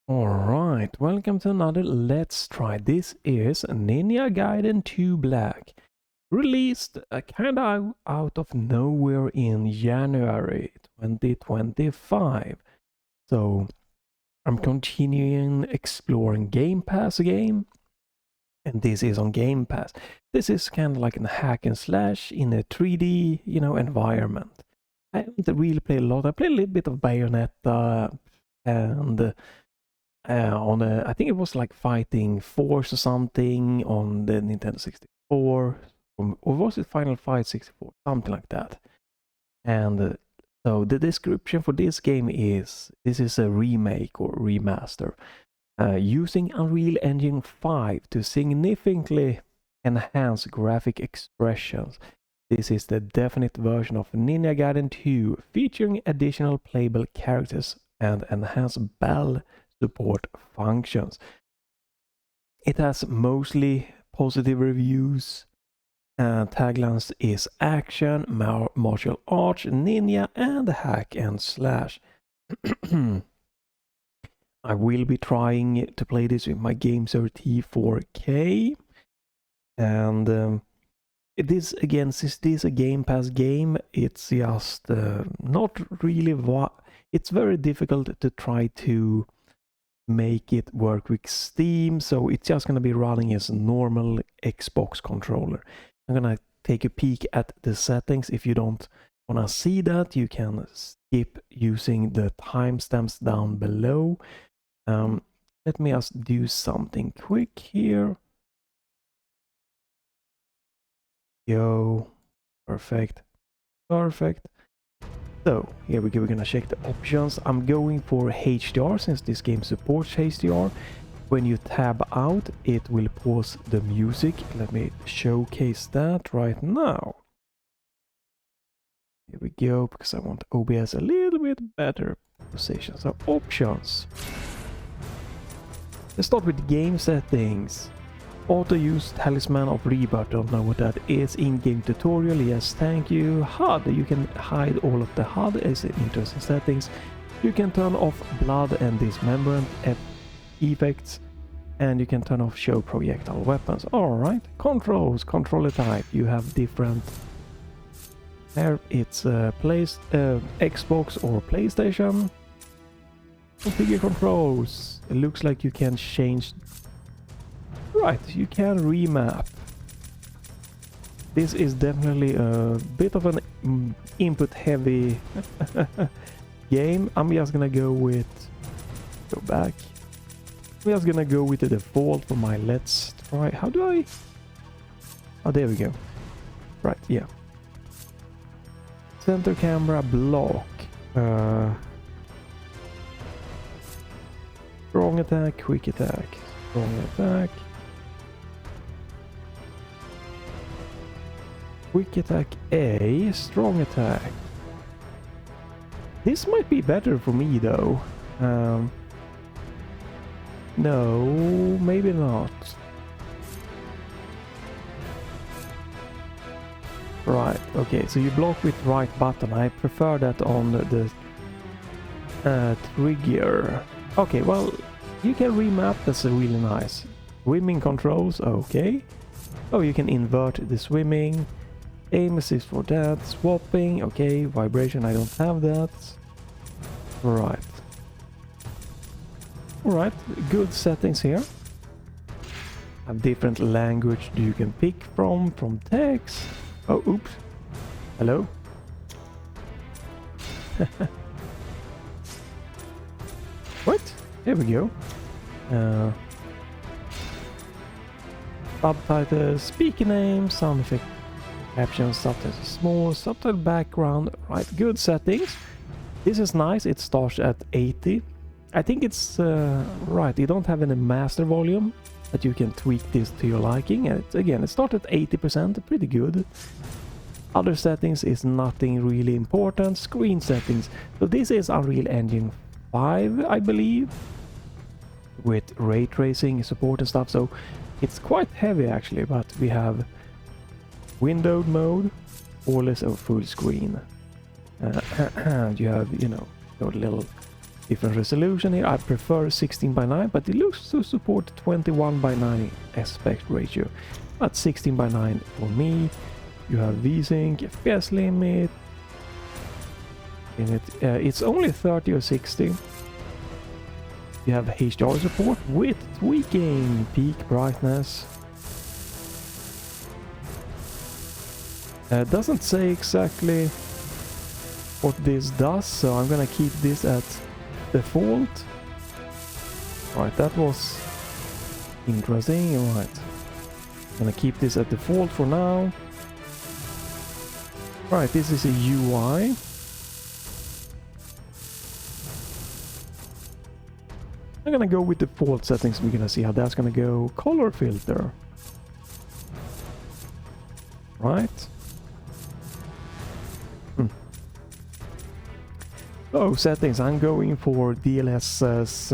Alright, welcome to another Let's Try. This is Ninja Gaiden 2 Black, released kinda out of nowhere in January 2025. So I'm continuing exploring Game Pass game, and this is on Game Pass. This is kind of like a hack and slash in a 3D, environment. I haven't really played a lot. I played a little bit of Bayonetta and on I think it was like Fighting Force or something on the Nintendo 64, or was it Final Fight 64, something like that. And so the description for this game is, this is a remake or remaster, using Unreal Engine 5 to significantly enhance graphic expressions. This is the definite version of Ninja Gaiden 2, featuring additional playable characters and enhanced bell support functions. It has mostly positive reviews. Taglines is action, martial arts, ninja, and hack and slash. I will be trying to play this with my Gamesir T4 Kaleid, and this again, since this is a Game Pass game, it's just not really. It's very difficult to try to make it work with Steam, so it's just going to be running as a normal Xbox controller. I'm going to take a peek at the settings. If you don't want to see that, you can skip using the timestamps down below. Let me just do something quick here. Yo, perfect. So here we go, we're gonna check the options. I'm going for HDR since this game supports HDR. When you tab out, it will pause the music. Let me showcase that right now. Here we go, because I want OBS a little bit better position. So options. Let's start with game settings. Auto use Talisman of Rebirth, don't know what that is. In-game tutorial, yes, thank you. HUD, you can hide all of the HUD, is interesting settings. You can turn off blood and dismemberment effects, and you can turn off show projectile weapons. Alright, controls, controller type, you have different. There it's Xbox or PlayStation. Configure controls, it looks like you can change. Right, you can remap. This is definitely a bit of an input heavy game. I'm just gonna go with, go back. I'm just gonna go with the default for my Let's Try. How do I? Oh, there we go. Right, yeah. Center camera block. Strong attack, quick attack, strong attack. Quick attack A, strong attack. This might be better for me though. No, maybe not. Right, okay, so you block with right button. I prefer that on the trigger. Okay, well, you can remap, that's really nice. Swimming controls, okay. Oh, you can invert the swimming. Aim assist for that, swapping, okay, vibration, I don't have that. Right. Alright, good settings here. Have different language you can pick from text. Oh, oops. Hello? What? There we go. Subtitles, speaker name, sound effect. Caption, subtitles small, subtitle background, right, good settings. This is nice, it starts at 80. I think it's, right, you don't have any master volume, but you can tweak this to your liking. And again, it starts at 80%, pretty good. Other settings is nothing really important. Screen settings, so this is Unreal Engine 5, I believe, with ray tracing support and stuff, so it's quite heavy actually, but we have windowed mode, or less of full screen. And you have, your little different resolution here. I prefer 16:9, but it looks to support 21:9 aspect ratio. But 16:9 for me. You have VSync, FPS limit. It's only 30 or 60. You have HDR support with tweaking peak brightness. Doesn't say exactly what this does, so I'm gonna keep this at default. Right, that was interesting. Right, I'm gonna keep this at default for now. Right, this is a UI. I'm gonna go with default settings. We're gonna see how that's gonna go. Color filter. Right. So settings, I'm going for DLSS.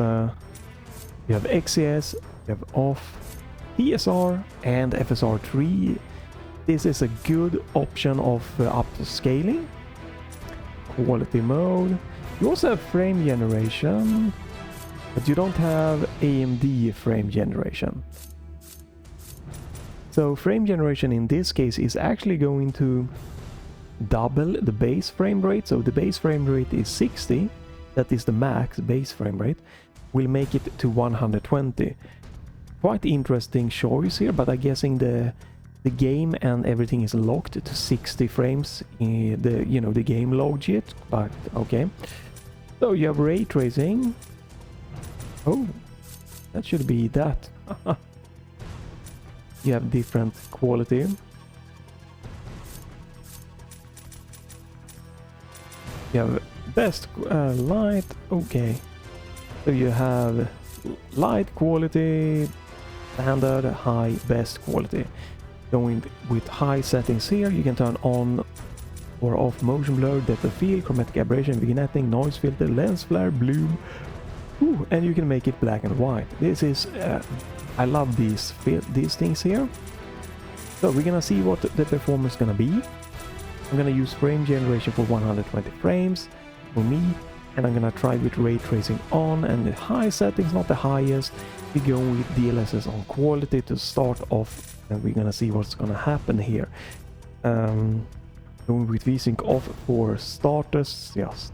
You have XCS, you have off, PSR and FSR3. This is a good option of up to scaling. Quality mode. You also have frame generation, but you don't have AMD frame generation. So frame generation in this case is actually going to double the base frame rate. So the base frame rate is 60, that is the max base frame rate. We'll make it to 120. Quite interesting choice here, but I'm guessing the game and everything is locked to 60 frames in the game logit, but okay. So you have ray tracing. Oh, that should be that. You have different quality. You have best light. Okay, so you have light quality, standard, high, best quality. Going with high settings here, you can turn on or off motion blur, depth of field, chromatic aberration, vignetting, noise filter, lens flare, bloom. Ooh, and you can make it black and white. This is I love these things here. So we're gonna see what the performance is gonna be. I'm gonna use frame generation for 120 frames for me, and I'm gonna try with ray tracing on and the high settings, not the highest. We go with DLSS on quality to start off, and we're gonna see what's gonna happen here. Going with VSync off for starters, just.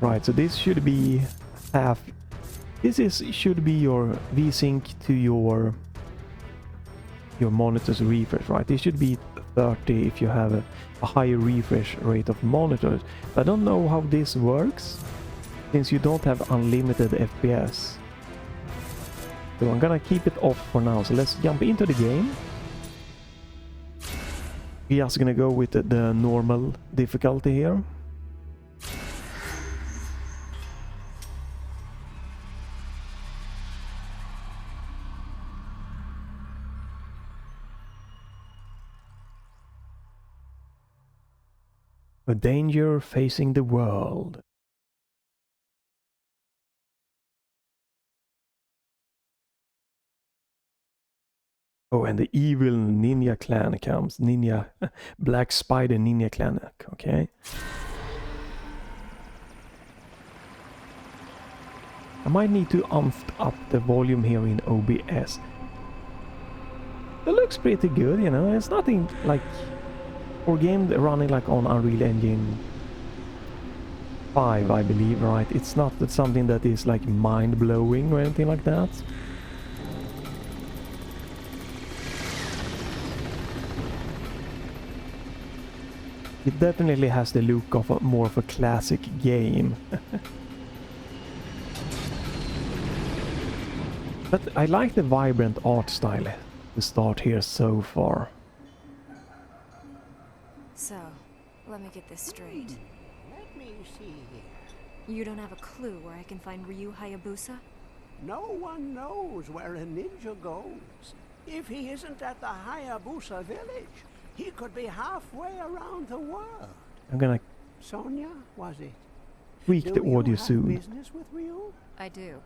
Right, so this should be half. Should be your VSync to your monitor's refresh, right? This should be 30 if you have a higher refresh rate of monitors. I don't know how this works since you don't have unlimited FPS. So I'm gonna keep it off for now. So let's jump into the game. We're just gonna go with the normal difficulty here. A danger facing the world. Oh, and the evil ninja clan comes. Ninja, Black Spider Ninja clan. Okay. I might need to amp up the volume here in OBS. It looks pretty good, you know. It's nothing like for game running like on Unreal Engine 5, I believe, right? It's not something that is like mind-blowing or anything like that. It definitely has the look of more of a classic game. But I like the vibrant art style to start here so far. So, let me get this straight. Let me see here. You don't have a clue where I can find Ryu Hayabusa? No one knows where a ninja goes. If he isn't at the Hayabusa village, he could be halfway around the world. I'm gonna Sonia, was it? tweak the audio soon. Business with Ryu? I do.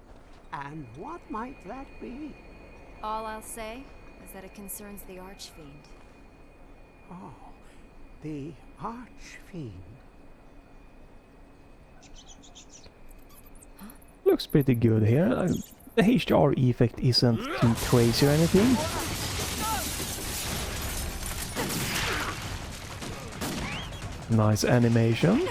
And what might that be? All I'll say is that it concerns the Archfiend. Oh, the Archfiend. Looks pretty good here. The HDR effect isn't too crazy or anything. Nice animation.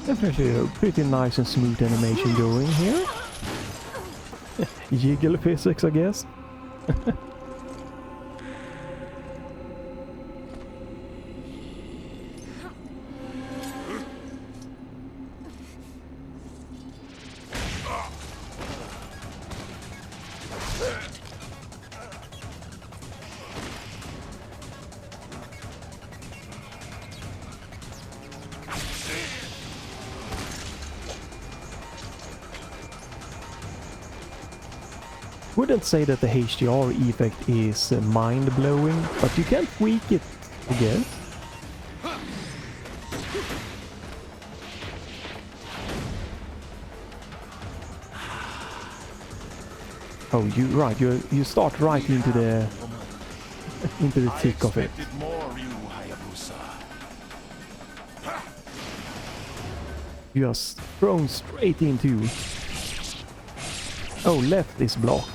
Definitely a pretty nice and smooth animation going here. Jiggle physics, I guess. Wouldn't say that the HDR effect is mind-blowing, but you can tweak it again. Oh, you start right into the thick of it. Just thrown straight into. Oh, left is blocked.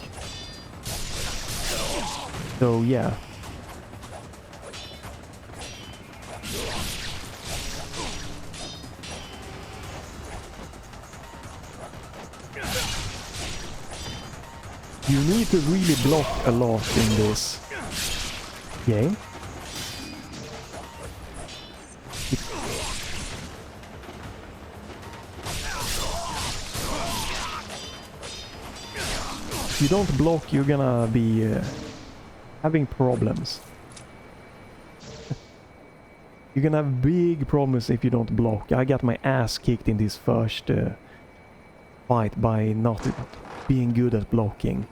So yeah. You need to really block a lot in this game. If you don't block, you're gonna be having problems. You're gonna have big problems if you don't block. I got my ass kicked in this first fight by not being good at blocking.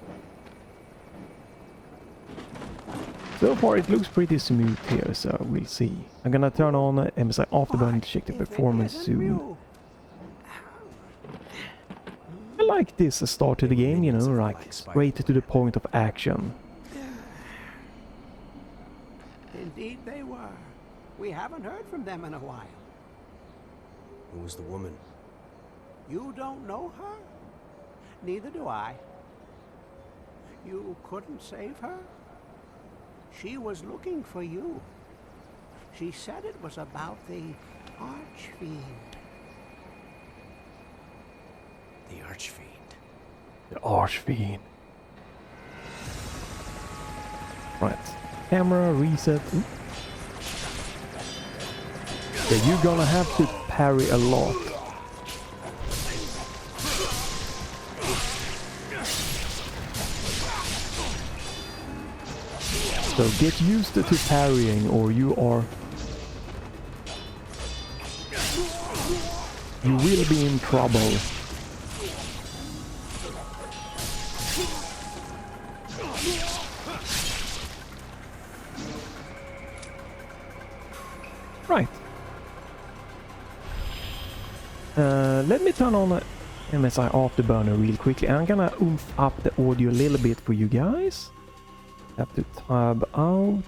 So far it looks pretty smooth here, so we'll see. I'm gonna turn on MSI Afterburner to check the performance soon. I like this start to the game, you know, like straight to the point of action. Indeed they were. We haven't heard from them in a while. Who was the woman? You don't know her? Neither do I. You couldn't save her? She was looking for you. She said it was about the Archfiend. The Archfiend. The Archfiend. Right. Camera reset. Yeah, you're gonna have to parry a lot. So get used to parrying or you will be in trouble. Right. Let me turn on MSI Afterburner real quickly. I'm gonna oomph up the audio a little bit for you guys. Have to tab out.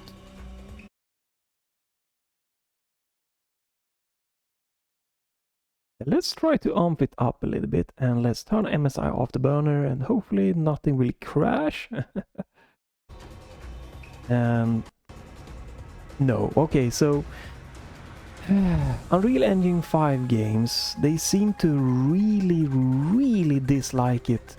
Let's try to amp it up a little bit and let's turn MSI Afterburner and hopefully nothing will crash. And no, okay, so Unreal Engine 5 games, they seem to really dislike it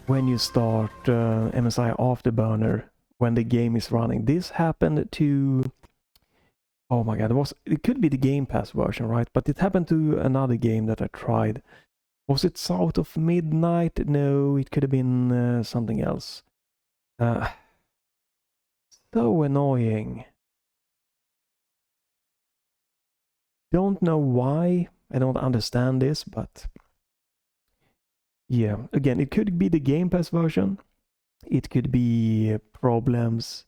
when you start MSI Afterburner when the game is running. This happened to, oh my god, it could be the Game Pass version, right? But it happened to another game that I tried. Was it South of Midnight? No, it could have been something else. So annoying. Don't know why. I don't understand this, but yeah, again, it could be the Game Pass version. It could be problems.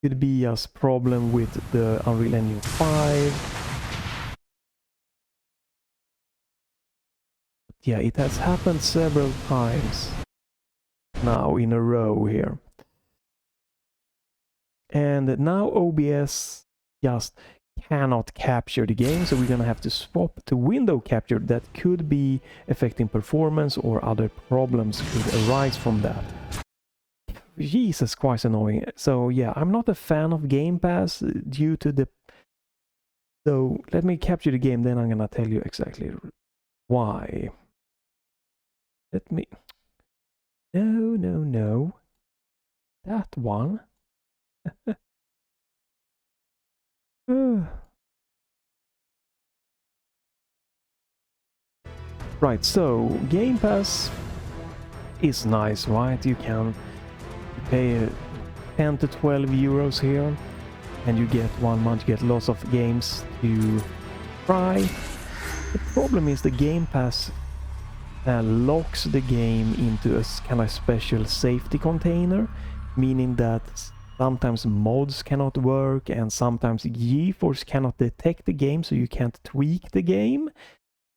Could be a problem with the Unreal Engine 5. yeah, it has happened several times now in a row here. And now OBS just cannot capture the game, so we're gonna have to swap to window capture. That could be affecting performance, or other problems could arise from that. Jesus, quite annoying. So yeah, I'm not a fan of Game Pass due to the... So let me capture the game, then I'm gonna tell you exactly why. Let me... No. That one. Right, so Game Pass is nice, right? You can pay 10 to 12 euros here, and you get 1 month, you get lots of games to try. The problem is the Game Pass locks the game into a kind of special safety container, meaning that sometimes mods cannot work, and sometimes GeForce cannot detect the game, so you can't tweak the game,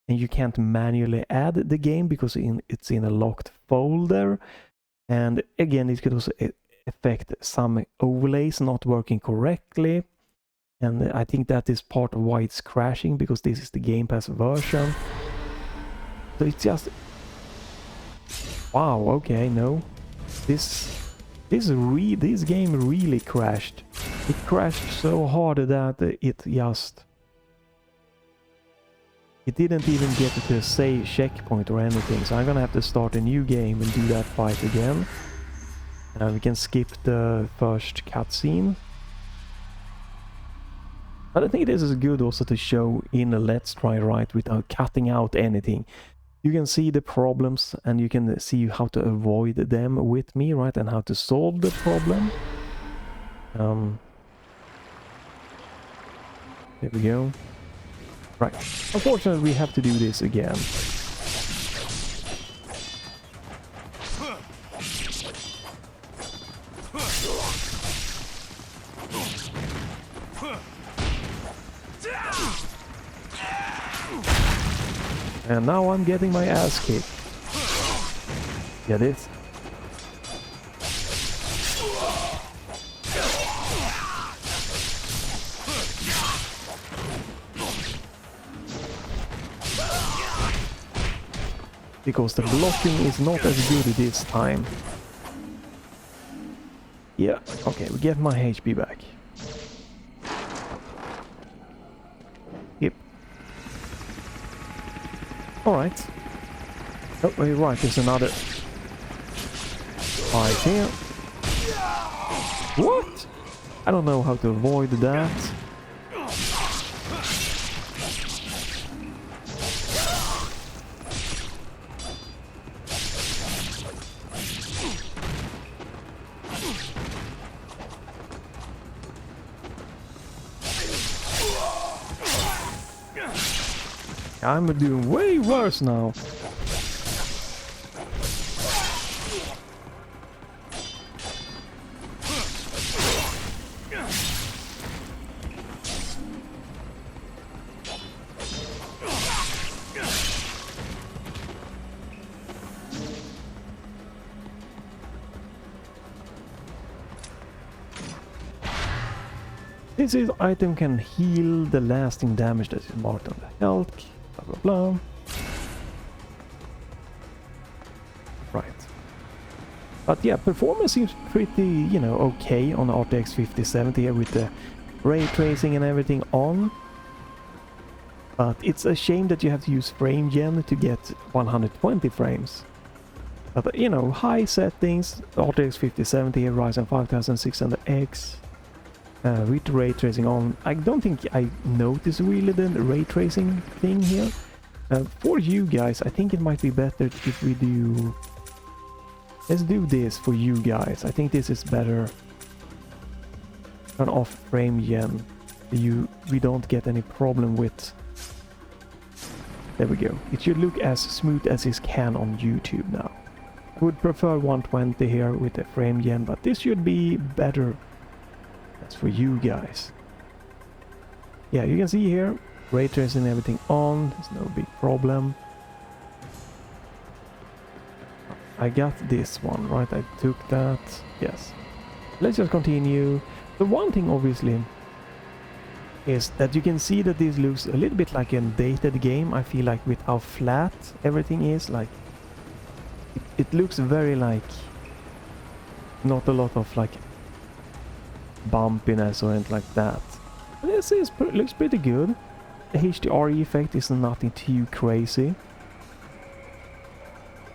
and you can't manually add the game because it's in a locked folder. And again, it could also affect some overlays not working correctly, and I think that is part of why it's crashing, because this is the Game Pass version. So it's just... Wow, okay, no. This game really crashed. It crashed so hard that it just... It didn't even get to a save checkpoint or anything, so I'm gonna have to start a new game and do that fight again. We can skip the first cutscene. But I think this is good also to show in a Let's Try, right, without cutting out anything. You can see the problems, and you can see how to avoid them with me, right, and how to solve the problem. There we go. Right. Unfortunately, we have to do this again. And now I'm getting my ass kicked. Yeah, this. Because the blocking is not as good this time. Yeah, okay, we get my HP back. Yep. Alright. Oh, wait, right, there's another fight here. What? I don't know how to avoid that. I'm doing way worse now. This item can heal the lasting damage that is marked on the health. Blah blah blah. Right. But yeah, performance seems pretty, you know, okay on the RTX 5070 here with the ray tracing and everything on. But it's a shame that you have to use frame gen to get 120 frames. But you know, high settings, RTX 5070 here, Ryzen 5600X. With ray tracing on. I don't think I noticed really the ray tracing thing here. For you guys, I think it might be better if we do... Let's do this for you guys. I think this is better. Turn off frame gen. We don't get any problem with... There we go. It should look as smooth as it can on YouTube now. I would prefer 120 here with the frame gen, but this should be better. That's for you guys. Yeah, you can see here, ray tracing and everything on, there's no big problem. I got this one, right? I took that. Yes. Let's just continue. The one thing obviously is that you can see that this looks a little bit like a dated game. I feel like with how flat everything is, like it looks very like not a lot of like bumpiness or anything like that. This looks pretty good. The HDR effect is nothing too crazy.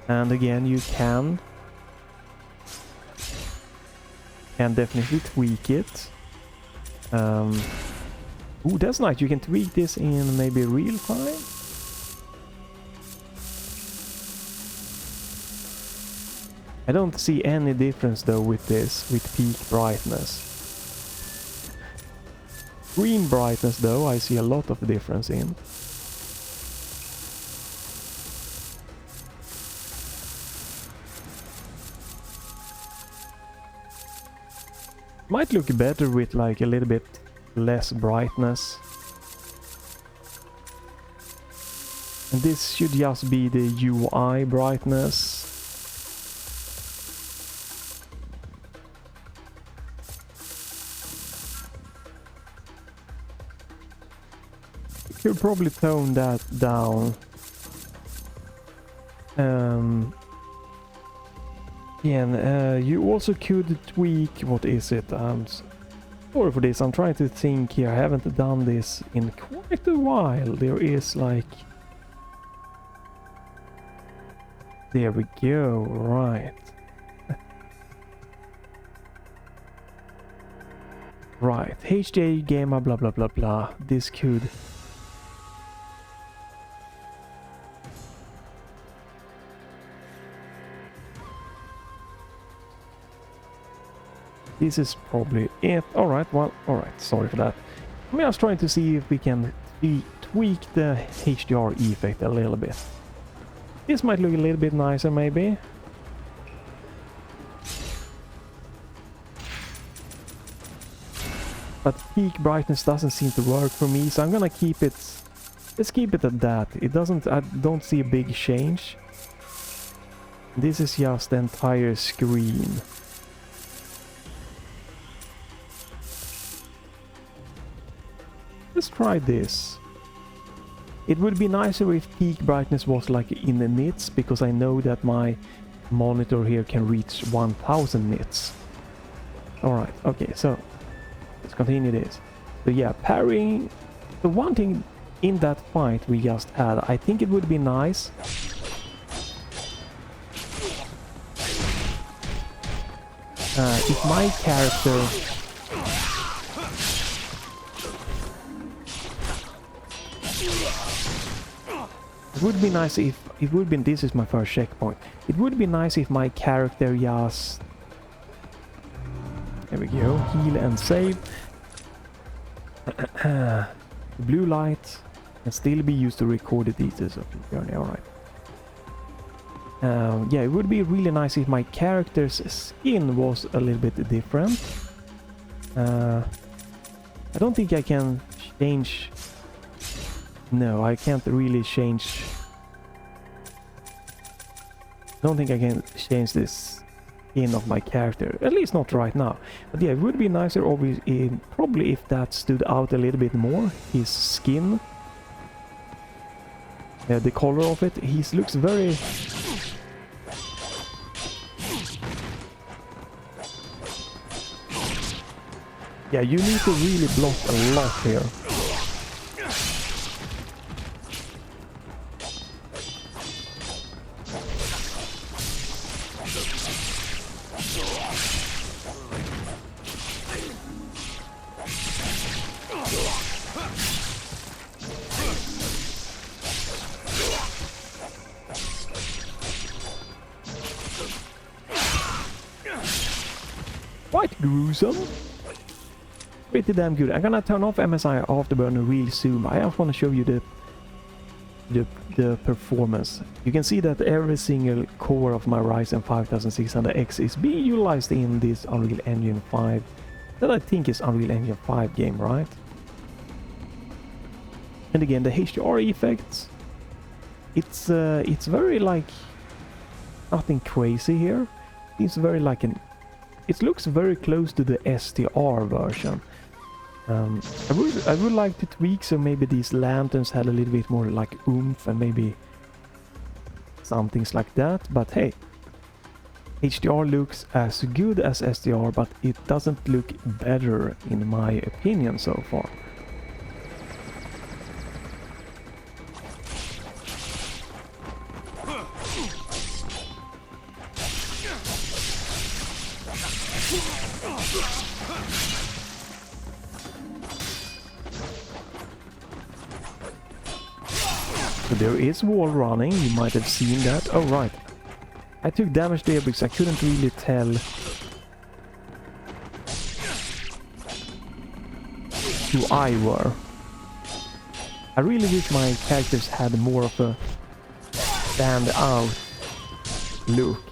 And again, you can definitely tweak it. Ooh, that's nice. You can tweak this in maybe real time. I don't see any difference though with this, with peak brightness. Screen brightness though, I see a lot of difference in. Might look better with like a little bit less brightness. And this should just be the UI brightness. You could probably tone that down. You also could tweak, what is it? Sorry for this, I'm trying to think here. I haven't done this in quite a while. There is like... There we go, right. Right, HDR gamer blah blah blah blah. This could... This is probably it. Alright, well, alright, sorry for that. I'm just trying to see if we can tweak the HDR effect a little bit. This might look a little bit nicer, maybe. But peak brightness doesn't seem to work for me, so I'm gonna keep it... Let's keep it at that. It doesn't... I don't see a big change. This is just the entire screen. Let's try this. It would be nicer if peak brightness was like in the nits, because I know that my monitor here can reach 1000 nits. Alright, okay, so let's continue this. So yeah, parrying. The one thing in that fight we just had, I think it would be nice if my character... It would be nice if it would be... This is my first checkpoint. It would be nice if my character just... There we go. Heal and save. Blue light can still be used to record the details of the journey. Alright. Yeah, it would be really nice if my character's skin was a little bit different. I don't think I can change... No, I can't really change... I don't think I can change this skin of my character. At least not right now. But yeah, it would be nicer obviously, probably if that stood out a little bit more. His skin. The color of it. He looks very... Yeah, you need to really block a lot here. Quite gruesome. Pretty damn good. I'm gonna turn off MSI Afterburner real soon. I just want to show you the performance. You can see that every single core of my Ryzen 5600X is being utilized in this Unreal Engine 5. That I think is Unreal Engine 5 game, right? And again, the HDR effects. It's very like... Nothing crazy here. It's very like an... It looks very close to the SDR version. I would like to tweak so maybe these lanterns had a little bit more like oomph and maybe some things like that. But hey, HDR looks as good as SDR, but it doesn't look better in my opinion so far. So there is wall running, you might have seen that. Oh right, I took damage there because I couldn't really tell who I were. I really wish my characters had more of a stand out look.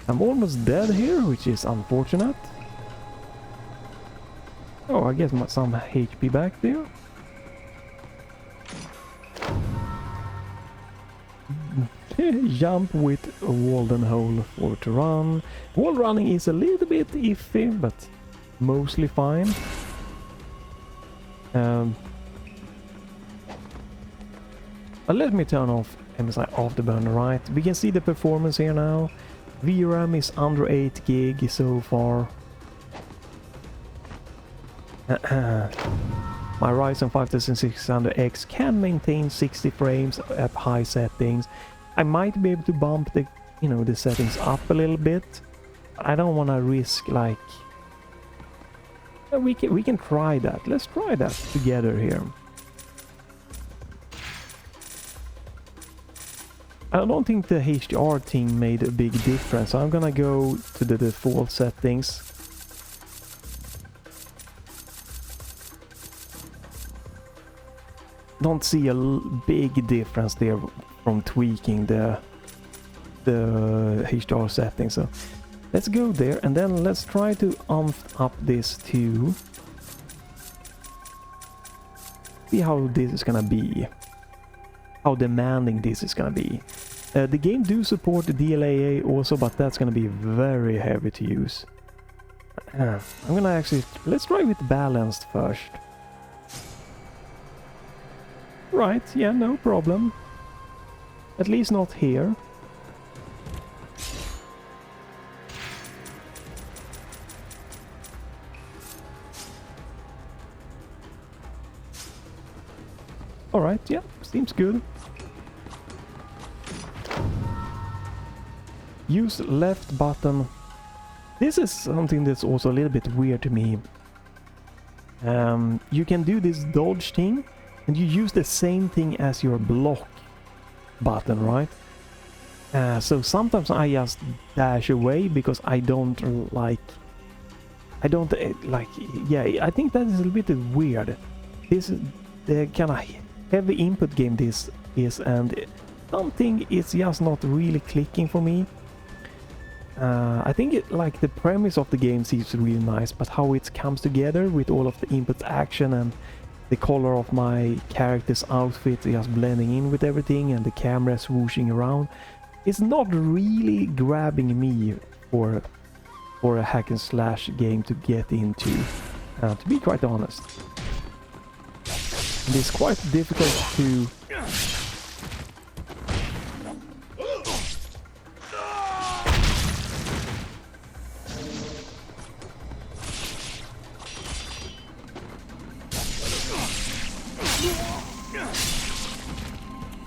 I'm almost dead here, which is unfortunate. Oh, I get some HP back there. Jump with a Walden hole for to run. Wall running is a little bit iffy, but mostly fine. But let me turn off MSI Afterburner, right? We can see the performance here now. VRAM is under 8 gig so far. My Ryzen 5600X can maintain 60 frames at high settings. I might be able to bump the, you know, the settings up a little bit. I don't want to risk like... We can try that. Let's try that together here. I don't think the HDR thing made a big difference. I'm gonna go to the default settings. Don't see a big difference there from tweaking the HDR settings. So let's go there and then let's try to amp up this to see how this is gonna be. How demanding this is gonna be. The game do support the DLAA also, but that's gonna be very heavy to use. I'm gonna actually... Let's try with balanced first. Right, yeah, no problem. At least not here. Alright, yeah, seems good. Use left button. This is something that's also a little bit weird to me. You can do this dodge thing, and you use the same thing as your block button, right? So sometimes I just dash away because I don't like... Yeah, I think that is a little bit weird. This is the kind of heavy input game this is, and something is just not really clicking for me. I think like the premise of the game seems really nice, but how it comes together with all of the input action and the color of my character's outfit just blending in with everything and the camera swooshing around, it's not really grabbing me for a hack and slash game to get into, to be quite honest. And it's quite difficult to...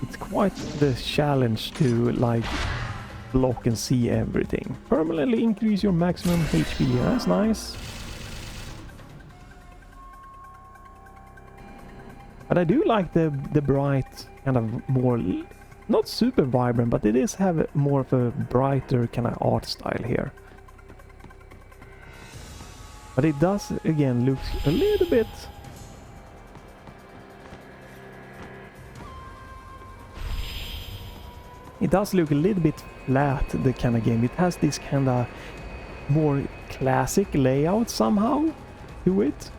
It's quite the challenge to like block and see everything. Permanently increase your maximum HP. That's nice. But I do like the bright kind of more, not super vibrant, but it is have more of a brighter kind of art style here. But it does again look a little bit... It does look a little bit flat, the kind of game. It has this kind of more classic layout somehow to it.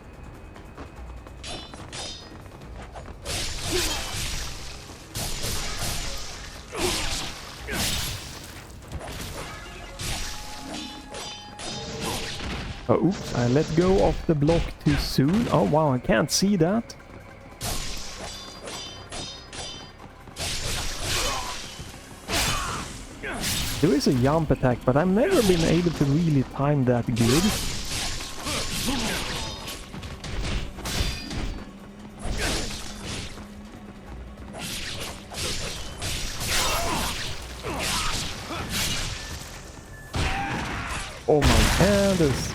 Oh, oops, I let go of the block too soon. Oh wow, I can't see that. There is a jump attack, but I've never been able to really time that good. Oh my goodness.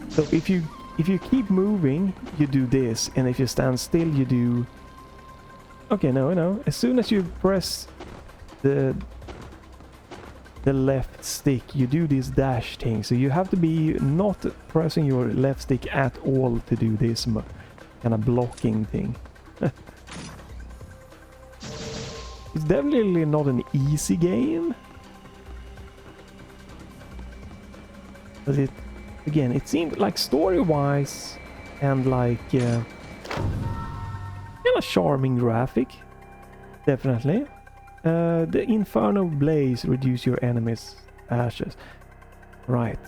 So if you keep moving, you do this, and if you stand still, you do... Okay, no. As soon as you press the left stick, you do this dash thing. So you have to be not pressing your left stick at all to do this kind of blocking thing. It's definitely not an easy game. But again, it seemed like story-wise and like kind of charming graphic, definitely. The Inferno Blaze reduce your enemies' ashes, right?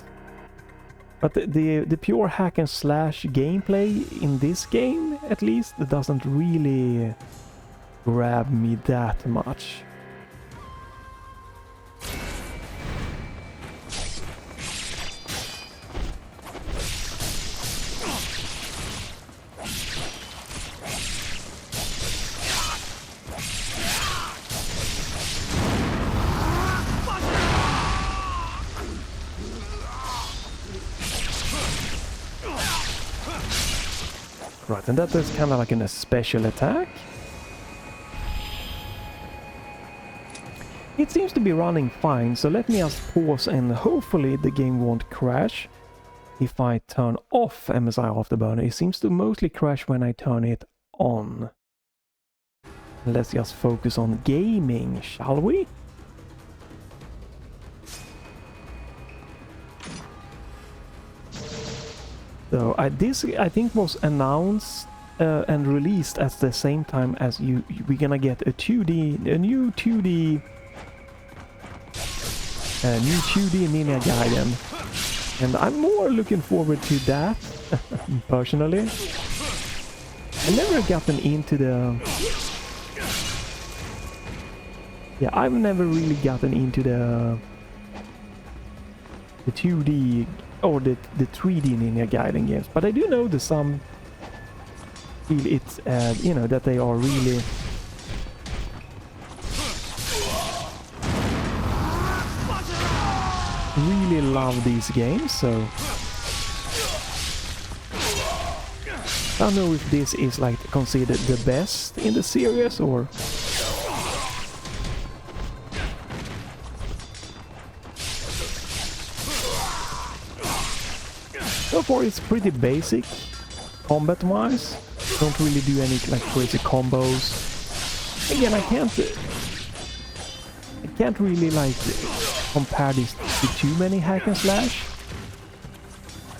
But the pure hack and slash gameplay in this game, at least, doesn't really grab me that much. Right, and that is kind of like a special attack. It seems to be running fine, so let me just pause and hopefully the game won't crash if I turn off MSI Afterburner. It seems to mostly crash when I turn it on. Let's just focus on gaming, shall we? So this I think was announced and released at the same time as we're gonna get a new 2D Nvidia Geforce, and I'm more looking forward to that personally. I never gotten into I've never really gotten into the 2D or the 3D Ninja Gaiden games, but I do know that some feel it's you know, that they are really love these games. So I don't know if this is like considered the best in the series or... So far it's pretty basic combat wise. Don't really do any like crazy combos. Again, I can't really like compare this to too many hack and slash.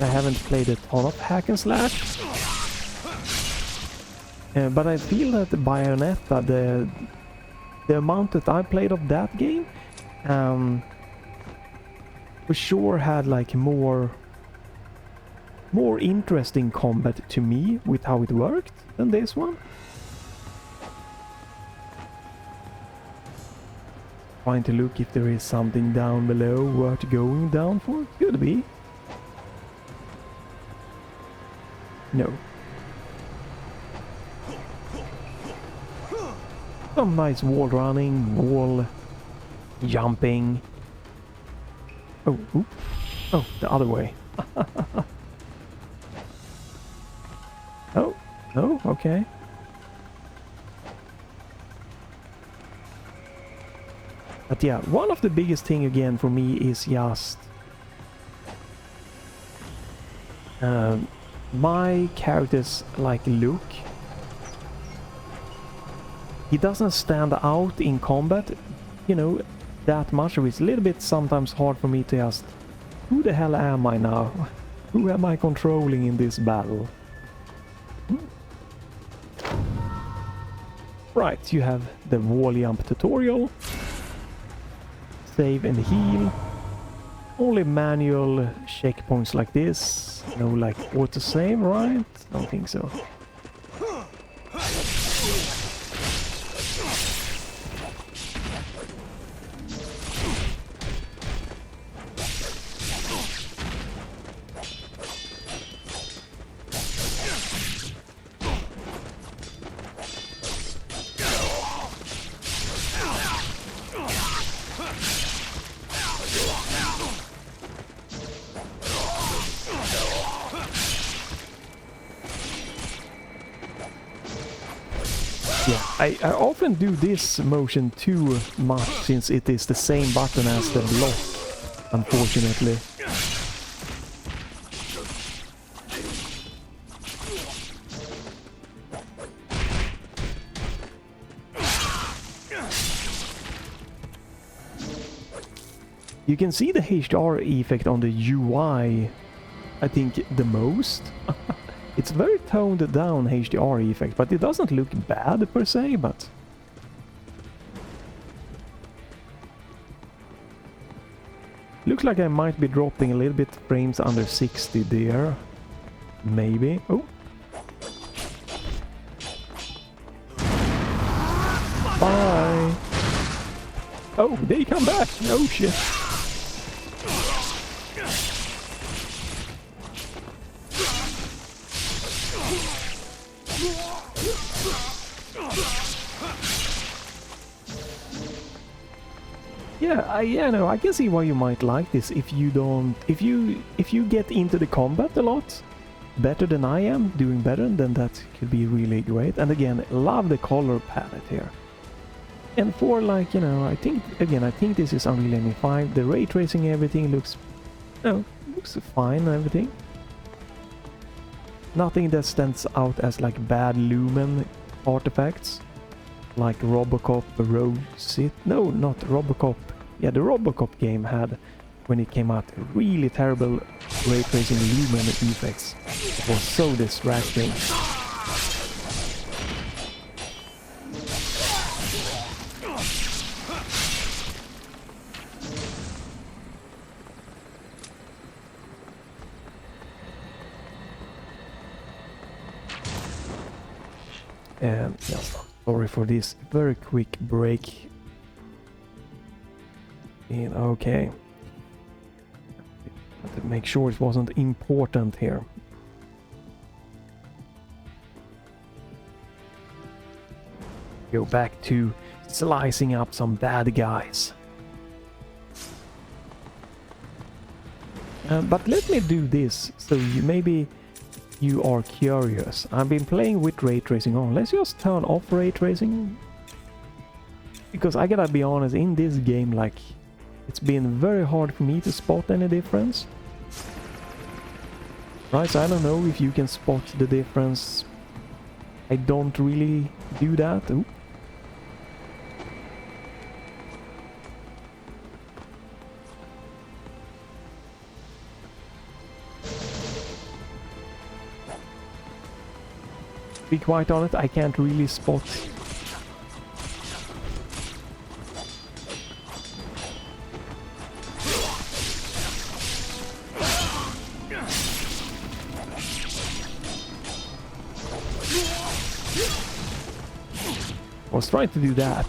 I haven't played a ton of hack and slash. But I feel that Bayonetta, the amount that I played of that game, for sure had like more interesting combat to me with how it worked than this one. Trying to look if there is something down below worth going down for. Could be. No. Some nice wall running, wall jumping. Oh, oop. Oh, the other way. Oh, no, okay. But yeah, one of the biggest thing again for me is just My character's like look, he doesn't stand out in combat, you know, that much. It's a little bit sometimes hard for me to just, who the hell am I now? Who am I controlling in this battle? Right, you have the wall jump tutorial. Save and heal. Only manual checkpoints like this. No like autosave, right? Don't think so. Yeah, I often do this motion too much since it is the same button as the block, unfortunately. You can see the HDR effect on the UI, I think, the most. It's very toned down HDR effect, but it doesn't look bad per se, but... Looks like I might be dropping a little bit frames under 60 there. Maybe. Oh. Bye! Oh, they come back! Oh shit! Yeah, no, I can see why you might like this if you don't... If you get into the combat a lot, better than I am, doing better, then that could be really great. And again, love the color palette here. And for like, you know, I think this is Unreal Engine 5. The ray tracing, everything looks... No, looks fine and everything. Nothing that stands out as like bad lumen artifacts. Like Robocop, Rosit... No, not Robocop. Yeah, the Robocop game had, when it came out, really terrible ray tracing lumen effects. It was so distracting. And yeah, sorry for this very quick break. And okay. Have to make sure it wasn't important here. Go back to slicing up some bad guys. But let me do this, so maybe you are curious. I've been playing with ray tracing on. Let's just turn off ray tracing. Because I gotta be honest, in this game, like, it's been very hard for me to spot any difference. Right, so I don't know if you can spot the difference. I don't really do that. Ooh. To be quite honest, I can't really spot. I was trying to do that.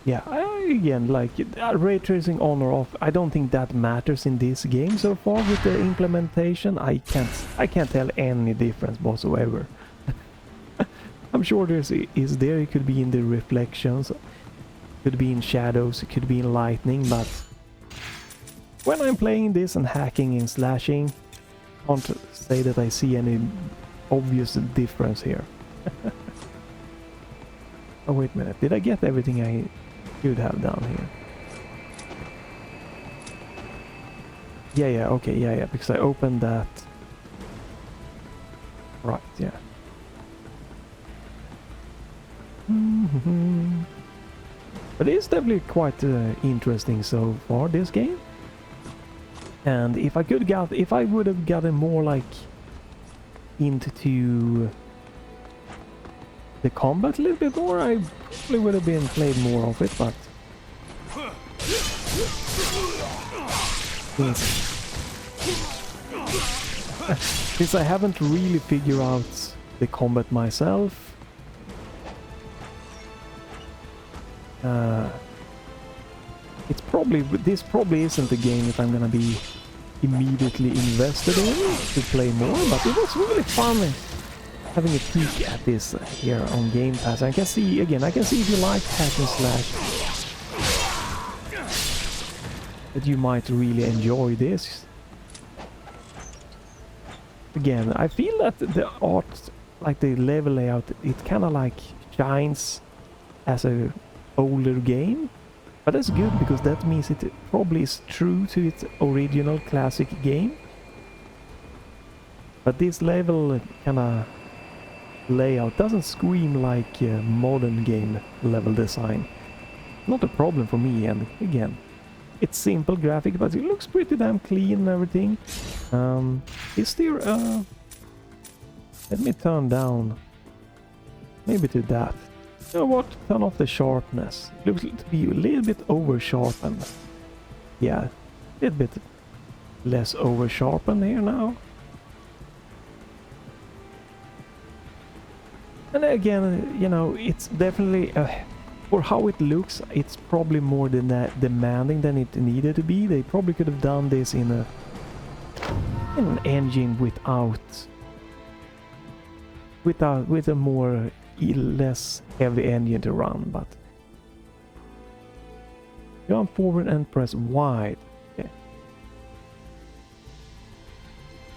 Yeah, again, like, ray tracing on or off, I don't think that matters in this game so far with the implementation. I can't tell any difference whatsoever. I'm sure there's is there. It could be in the reflections, could be in shadows, it could be in lightning, but when I'm playing this and hacking and slashing, I can't say that I see any obvious difference here. Oh wait a minute, did I get everything I should have down here? Yeah, okay, yeah, because I opened that. Right, yeah. But it's definitely quite interesting so far, this game. And if I would have gotten more like into the combat a little bit more, I probably would have been played more of it, but since I haven't really figured out the combat myself, this probably isn't the game that I'm gonna be immediately invested in to play more, but it was really fun having a peek at this here on Game Pass. I can see if you like hack and slash that you might really enjoy this. Again, I feel that the art, like the level layout, it kind of like shines as a older game, but that's good because that means it probably is true to its original classic game. But this level kind of layout doesn't scream like modern game level design. Not a problem for me, and again, it's simple graphic, but it looks pretty damn clean and everything. Is there let me turn down maybe to that. You know what? Turn off the sharpness. It looks to be a little bit over sharpened. Yeah, a little bit less over sharpened here now. And again, you know, it's definitely for how it looks, it's probably more demanding than it needed to be. They probably could have done this in an engine with a more less heavy engine to run, but jump forward and press wide. Okay.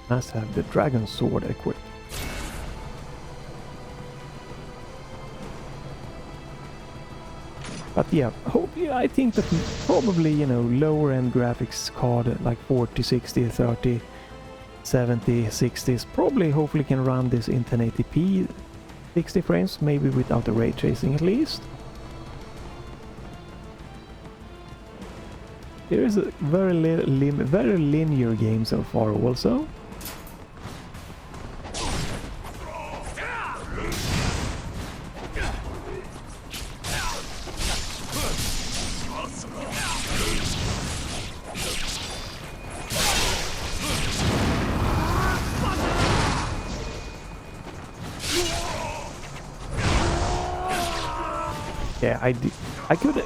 Must have the dragon sword equipped. But yeah, I think that probably, you know, lower end graphics card like 40, 60, 30, 70, 60s probably hopefully can run this in 1080p 60 frames, maybe without the ray tracing at least. There is a very linear game so far also. Yeah, I could.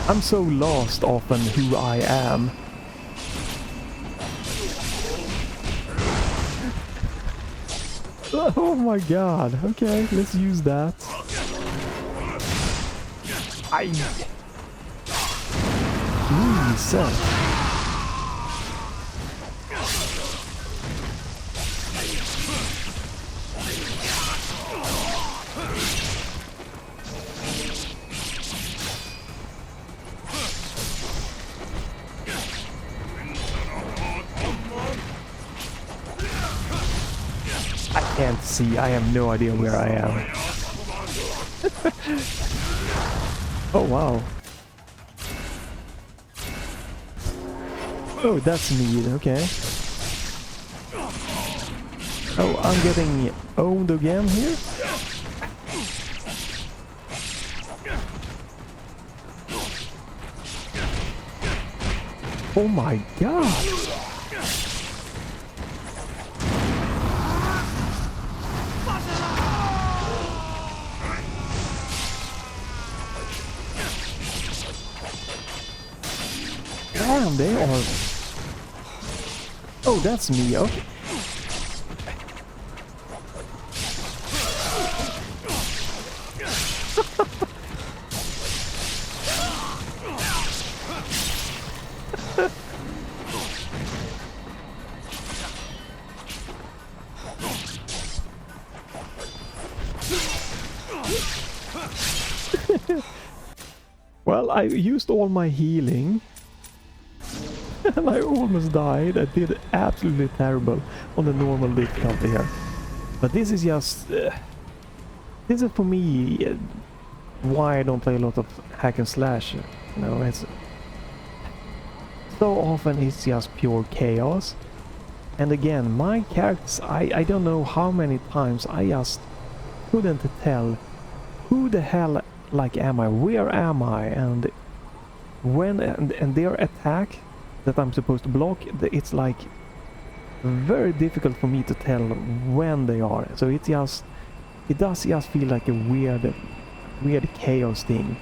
I'm so lost often who I am. Oh my god, okay, let's use that. Jesus. I can't see, I have no idea where I am. Oh wow. Oh, that's neat, okay. Oh, I'm getting owned again here? Oh my god! Damn, they are... Oh, that's me, okay. Well, I used all my healing and I almost died. I did absolutely terrible on the normal difficulty here. But this is just... this is for me why I don't play a lot of hack and slash. You know, it's... so often it's just pure chaos. And again, my characters, I don't know how many times I just couldn't tell who the hell like am I, where am I, and when, and their attack that I'm supposed to block, it's like very difficult for me to tell when they are. So it does just feel like a weird chaos thing.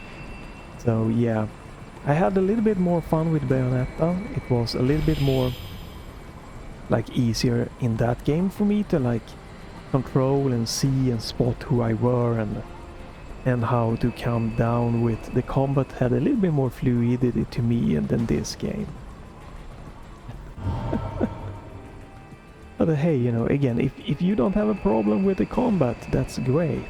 So yeah, I had a little bit more fun with Bayonetta. It was a little bit more like easier in that game for me to like control and see and spot who I were, and how to calm down with the combat had a little bit more fluidity to me than this game. But hey, you know, again, if you don't have a problem with the combat, that's great.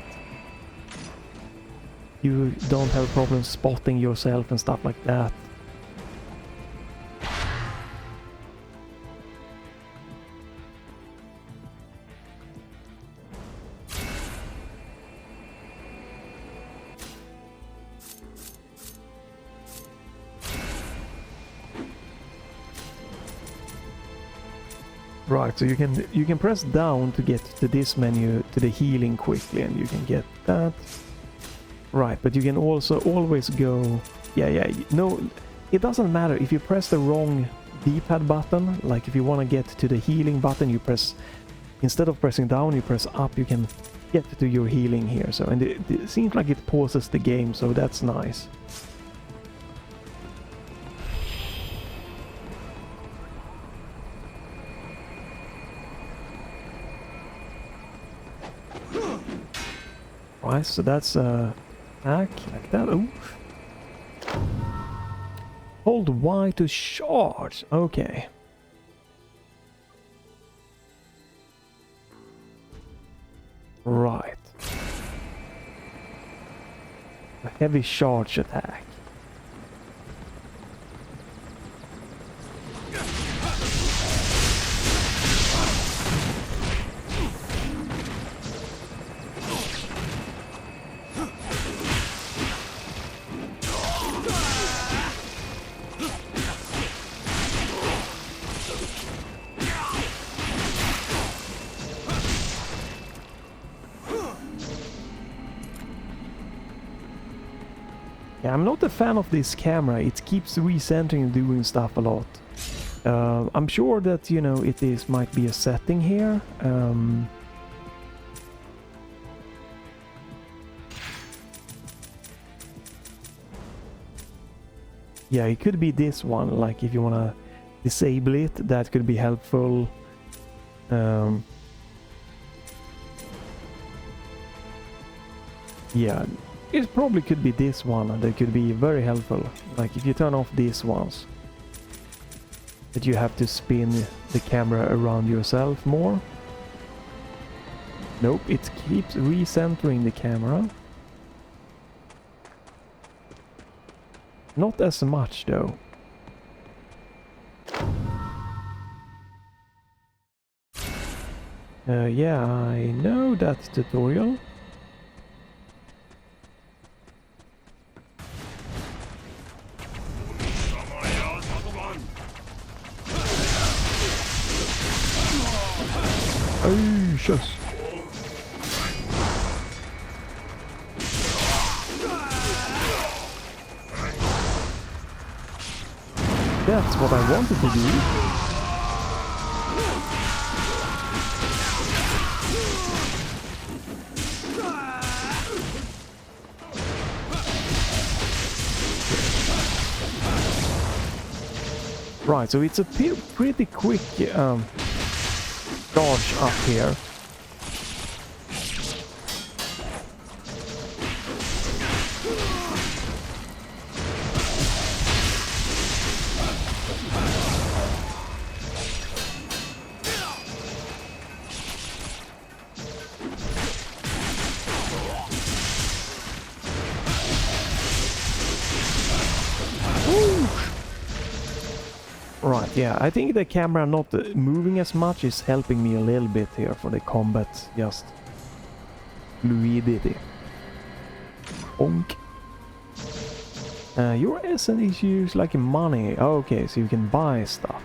You don't have a problem spotting yourself and stuff like that. Right, so you can press down to get to this menu, to the healing quickly, and you can get that. Right, but you can also always go... Yeah, no, it doesn't matter if you press the wrong D-pad button. Like if you want to get to the healing button, you press... Instead of pressing down, you press up, you can get to your healing here. So, and it seems like it pauses the game, so that's nice. Right, so that's hack like that. Oh, hold Y to charge. Okay. Right. A heavy charge attack. Yeah, I'm not a fan of this camera. It keeps recentering and doing stuff a lot. I'm sure that, you know, might be a setting here. Yeah, it could be this one. Like if you want to disable it, that could be helpful. Yeah. It probably could be this one that could be very helpful. Like if you turn off these ones, that you have to spin the camera around yourself more. Nope, it keeps recentering the camera. Not as much though. Yeah, I know that tutorial. Oh, shush. That's what I wanted to do. Right, so it's a pretty quick dodge up here. Right, yeah, I think the camera not moving as much is helping me a little bit here for the combat, just fluidity. Bonk. Your asset is used like money. Okay, so you can buy stuff.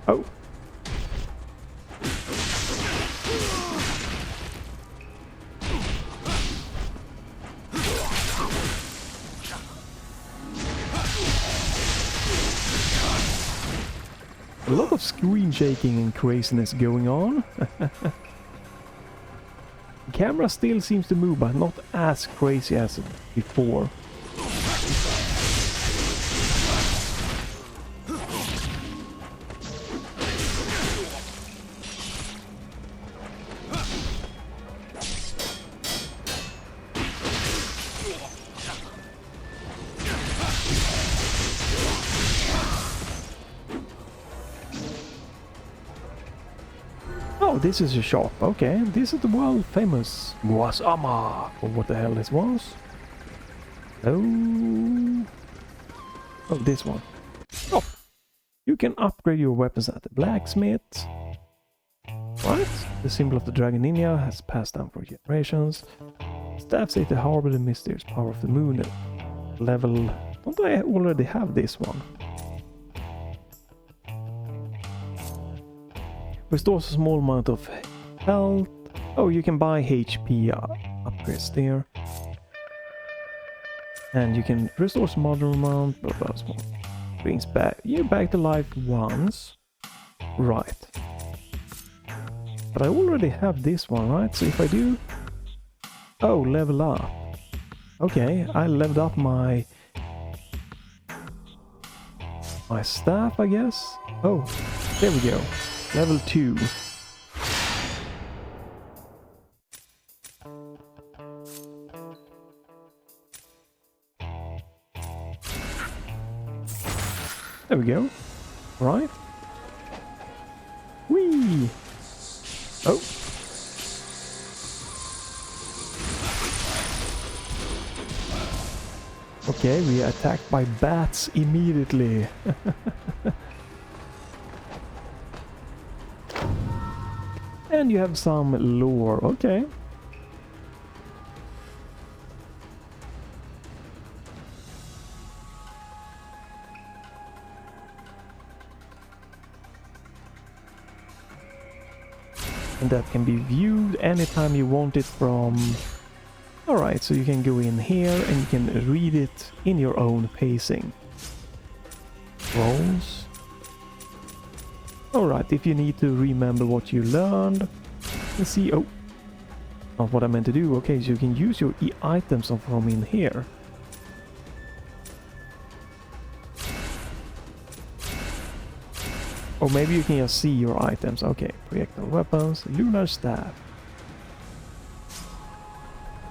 Oh. A lot of screen shaking and craziness going on. The camera still seems to move, but not as crazy as before. Oh, this is a shop. Okay, this is the world famous Wasama, or what the hell this was. Oh, this one. Oh, you can upgrade your weapons at the blacksmith. Right, the symbol of the Dragon Ninja has passed down for generations. Staff say to harbor the mysterious power of the moon. Level. Don't I already have this one? Restores a small amount of health. Oh, you can buy HP upgrades there. And you can restore some other amount, blah blah blah. Brings back you back to life once. Right. But I already have this one, right? So if I do... Oh, level up. Okay, I leveled up my staff, I guess. Oh, there we go. Level 2. There we go. Right. Whee! Oh. Okay, we are attacked by bats immediately. And you have some lore, okay. And that can be viewed anytime you want it from... Alright, so you can go in here and you can read it in your own pacing. Rolls. Alright, if you need to remember what you learned, let's see. Oh, not what I meant to do. Okay, so you can use your items from in here. Or maybe you can just see your items. Okay, projectile weapons, lunar staff.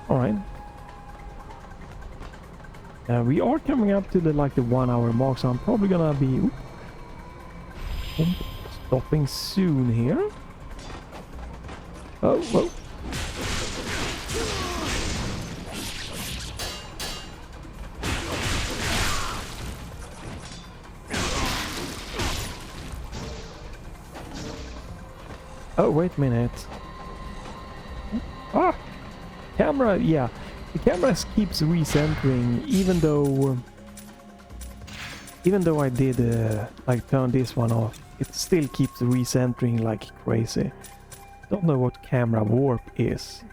Alright. We are coming up to the 1 hour mark, so I'm probably gonna be stopping soon here. Oh, whoa. Oh, wait a minute. Ah! Camera, yeah. The camera keeps recentering, even though I did turn this one off. It still keeps recentering like crazy. Don't know what camera warp is.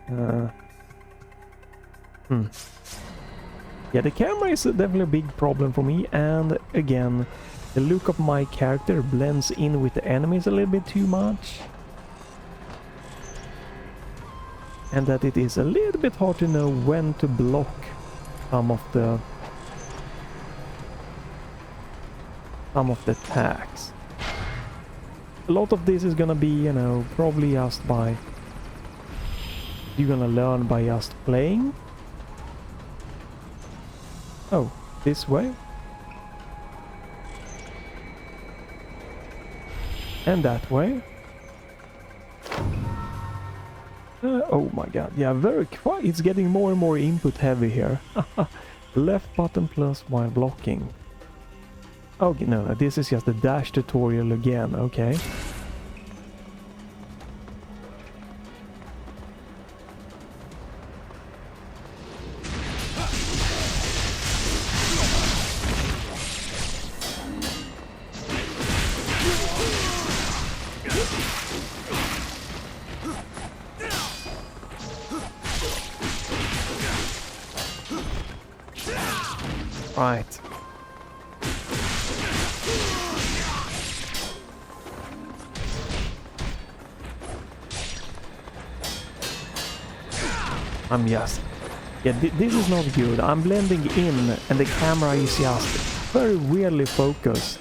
Yeah, the camera is definitely a big problem for me, and again, the look of my character blends in with the enemies a little bit too much. And that it is a little bit hard to know when to block some of the some of the attacks. A lot of this is gonna be, you know, probably just by... You're gonna learn by just playing. Oh, this way. And that way. Oh my god, yeah, very quiet. It's getting more and more input heavy here. Left button plus while blocking. Okay, no, this is just a dash tutorial again, okay. Right. I'm just... Yeah, this is not good. I'm blending in and the camera is just very weirdly focused.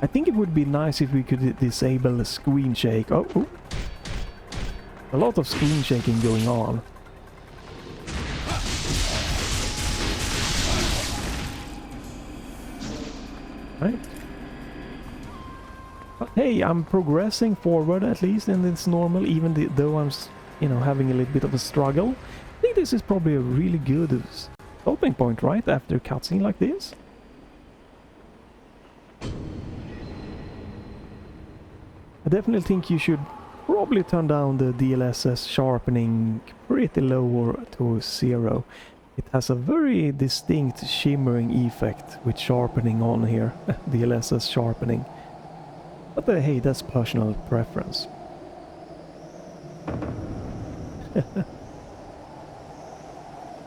I think it would be nice if we could disable the screen shake. Oh, oh. A lot of screen shaking going on. Right. But hey, I'm progressing forward at least, and it's normal, even though I'm, you know, having a little bit of a struggle. I think this is probably a really good stopping point, right? After a cutscene like this. I definitely think you should probably turn down the DLSS sharpening pretty low or to 0. It has a very distinct shimmering effect with sharpening on here, DLSS sharpening. But hey, that's personal preference.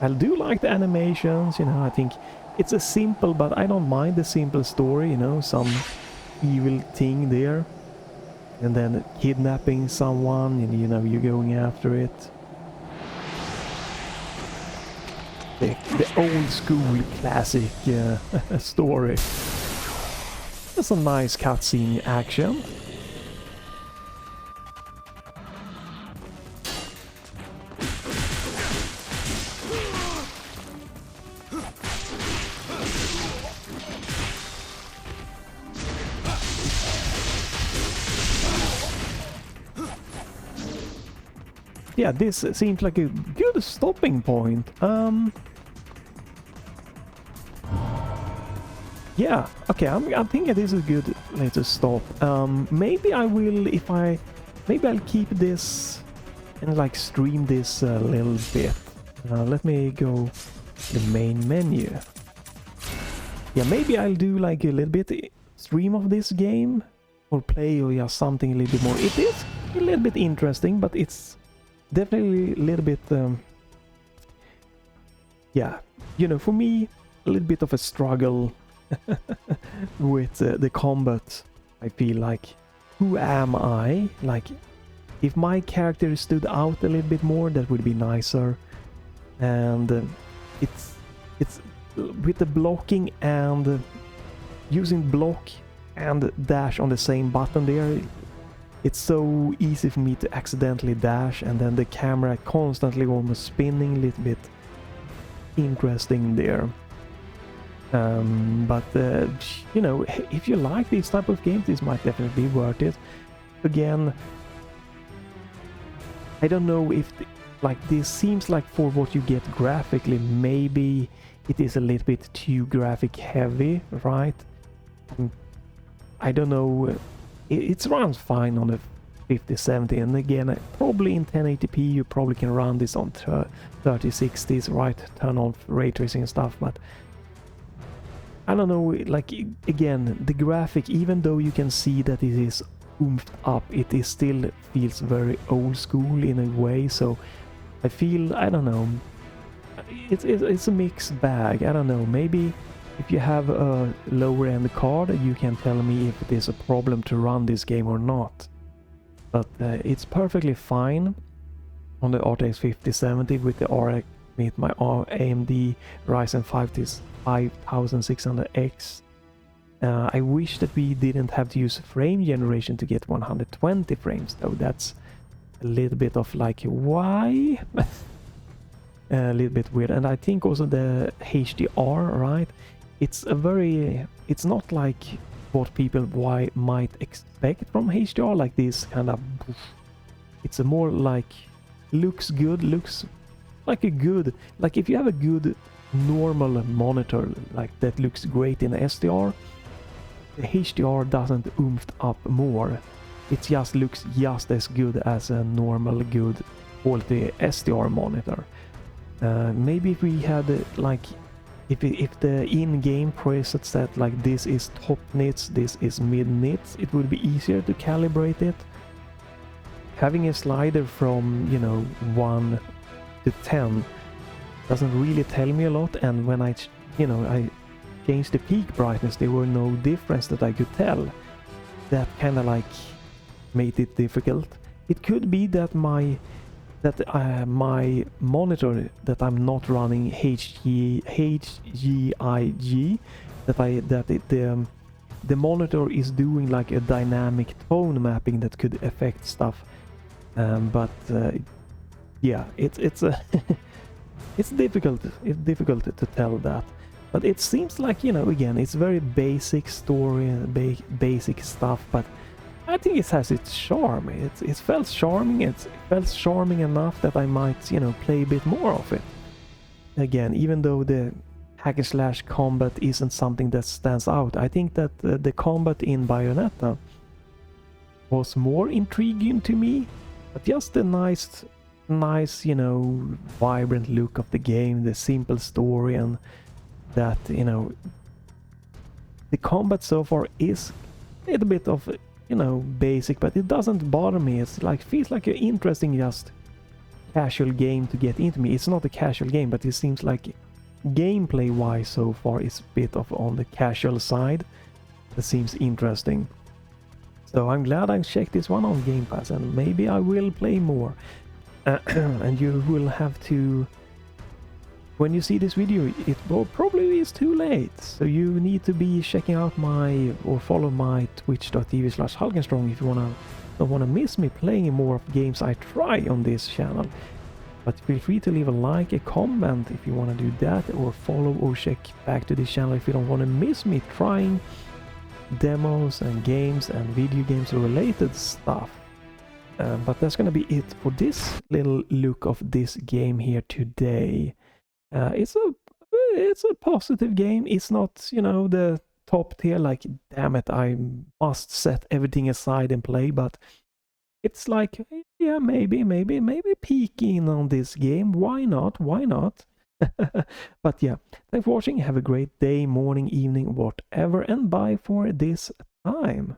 I do like the animations, you know, I think it's a simple, but I don't mind the simple story, you know, some evil thing there. And then kidnapping someone, and you know, you're going after it. The old school classic story. That's a nice cutscene action. Yeah, this seems like a good stopping point. Yeah, okay, I'm thinking this is a good place to stop. Maybe I will, maybe I'll keep this and like stream this a little bit. Let me go to the main menu. Yeah, maybe I'll do like a little bit stream of this game or play or yeah, something a little bit more. It is a little bit interesting, but it's definitely a little bit, yeah, you know, for me, a little bit of a struggle with the combat. I feel like, who am I? Like, if my character stood out a little bit more, that would be nicer. And it's with the blocking and using block and dash on the same button there. It's so easy for me to accidentally dash, and then the camera constantly almost spinning a little bit. Interesting there. But you know, if you like these type of games, this might definitely be worth it. Again, I don't know if like this seems like for what you get graphically, maybe it is a little bit too graphic heavy, right? I don't know. It runs fine on the 5070, and again, probably in 1080p you probably can run this on 3060s, right? Turn off ray tracing and stuff, but I don't know, like, again, the graphic, even though you can see that it is oomphed up, it is still feels very old school in a way, so I feel, I don't know, it's a mixed bag. I don't know, maybe if you have a lower end card you can tell me if it is a problem to run this game or not. But it's perfectly fine on the RTX 5070 with the RX, with my AMD Ryzen 5600X. I wish that we didn't have to use frame generation to get 120 frames though. That's a little bit of like, why? A little bit weird. And I think also the HDR, right? It's not like what people might expect from HDR, like this kind of, it's a more like, looks good, looks like a good, like if you have a good normal monitor like that looks great in SDR, the HDR doesn't oomph up more. It just looks just as good as a normal good quality SDR monitor. Maybe if we had like, if the in-game preset set like this is top nits, this is mid nits, it would be easier to calibrate it. Having a slider from, you know, 1 to 10 doesn't really tell me a lot, and when I changed the peak brightness there were no difference that I could tell. That kind of like made it difficult. It could be that my monitor, that I'm not running HGIG, the monitor is doing like a dynamic tone mapping that could affect stuff. Yeah, it's it's difficult to tell that. But it seems like, you know, again, it's very basic story and basic stuff, but I think it has its charm. It felt charming. It felt charming enough that I might, you know, play a bit more of it. Again, even though the hack and slash combat isn't something that stands out, I think that the combat in Bayonetta was more intriguing to me. But just the nice, you know, vibrant look of the game, the simple story, and that, you know, the combat so far is a little bit of, you know, basic, but it doesn't bother me. It's like, feels like an interesting, just casual game to get into me. It's not a casual game, but it seems like gameplay wise so far is a bit of on the casual side. That seems interesting. So I'm glad I checked this one on Game Pass, and maybe I will play more. And you will have to, when you see this video, it probably is too late. So you need to be checking out or follow my twitch.tv/Halkenstrong if you don't wanna miss me playing more of games I try on this channel. But feel free to leave a like, a comment if you wanna do that, or follow or check back to this channel if you don't wanna miss me trying demos and games and video games related stuff. But that's gonna be it for this little look of this game here today. It's a positive game. It's not, you know, the top tier, like, damn it, I must set everything aside and play, but it's like, yeah, maybe peek in on this game. Why not? But yeah, thanks for watching. Have a great day, morning, evening, whatever, and bye for this time.